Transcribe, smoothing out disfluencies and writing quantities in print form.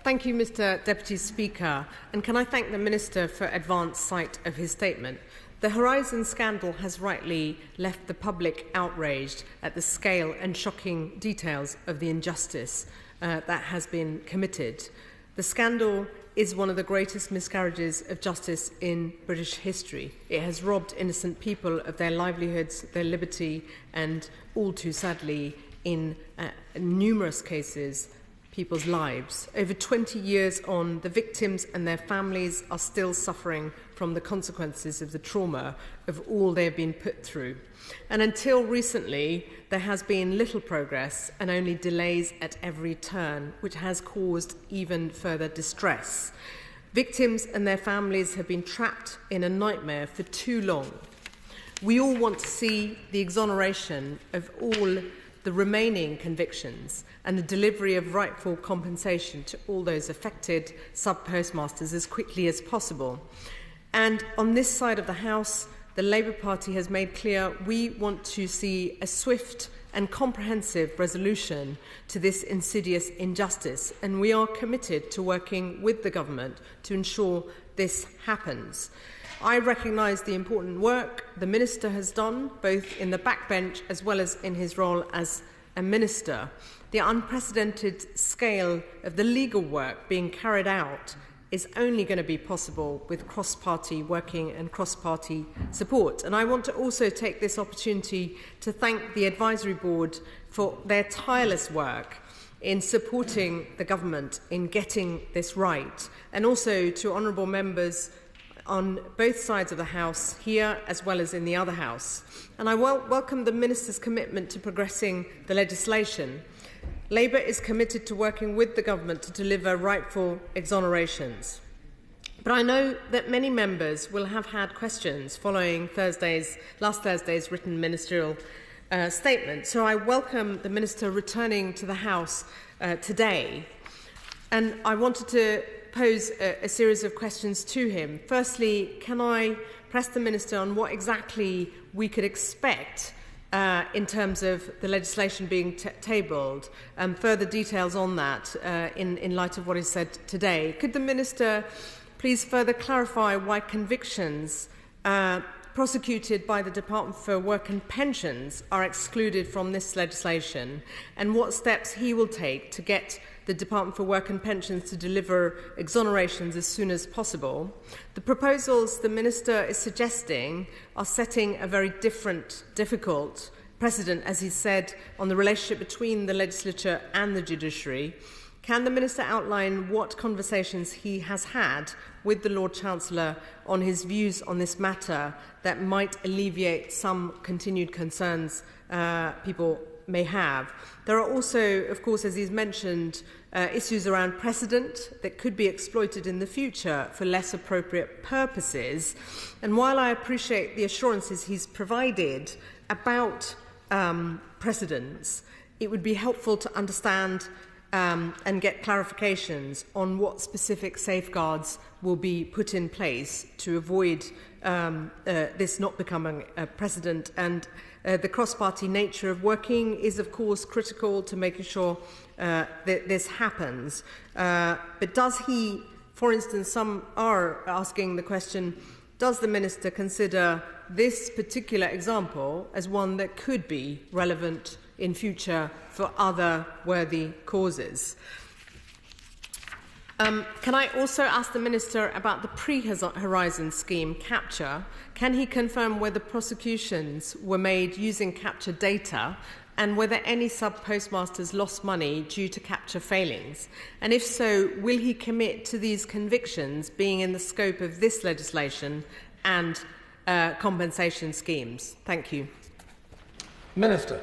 Thank you, Mr. Deputy Speaker. And can I thank the Minister for advance sight of his statement? The Horizon scandal has rightly left the public outraged at the scale and shocking details of the injustice that has been committed. The scandal is one of the greatest miscarriages of justice in British history. It has robbed innocent people of their livelihoods, their liberty, and all too sadly, in numerous cases, people's lives. Over 20 years on, the victims and their families are still suffering from the consequences of the trauma of all they've been put through. And until recently, there has been little progress and only delays at every turn, which has caused even further distress. Victims and their families have been trapped in a nightmare for too long. We all want to see the exoneration of all the remaining convictions and the delivery of rightful compensation to all those affected sub-postmasters as quickly as possible. And on this side of the House, the Labour Party has made clear we want to see a swift and comprehensive resolution to this insidious injustice, and we are committed to working with the government to ensure this happens. I recognise the important work the Minister has done, both in the backbench as well as in his role as a Minister. The unprecedented scale of the legal work being carried out is only going to be possible with cross-party working and cross-party support. And I want to also take this opportunity to thank the Advisory Board for their tireless work in supporting the government in getting this right, and also to honourable members on both sides of the House, here as well as in the other House. And I welcome the Minister's commitment to progressing the legislation. Labour is committed to working with the government to deliver rightful exonerations. But I know that many members will have had questions following last Thursday's written ministerial statement. So I welcome the Minister returning to the House today. And I wanted to pose a series of questions to him. Firstly, can I press the Minister on what exactly we could expect in terms of the legislation being tabled, further details on that in light of what is said today? Could the Minister please further clarify why convictions prosecuted by the Department for Work and Pensions are excluded from this legislation, and what steps he will take to get the Department for Work and Pensions to deliver exonerations as soon as possible? The proposals the Minister is suggesting are setting a very difficult precedent, as he said, on the relationship between the legislature and the judiciary. Can the Minister outline what conversations he has had with the Lord Chancellor on his views on this matter that might alleviate some continued concerns people may have? There are also, of course, as he's mentioned, issues around precedent that could be exploited in the future for less appropriate purposes. And while I appreciate the assurances he's provided about precedents, it would be helpful to understand and get clarifications on what specific safeguards will be put in place to avoid this not becoming a precedent. And the cross-party nature of working is, of course, critical to making sure that this happens. But does he, for instance, some are asking the question, does the Minister consider this particular example as one that could be relevant in future for other worthy causes? Can I also ask the Minister about the pre-Horizon scheme, capture? Can he confirm whether prosecutions were made using capture data and whether any sub-postmasters lost money due to capture failings? And if so, will he commit to these convictions being in the scope of this legislation and compensation schemes? Thank you. Minister.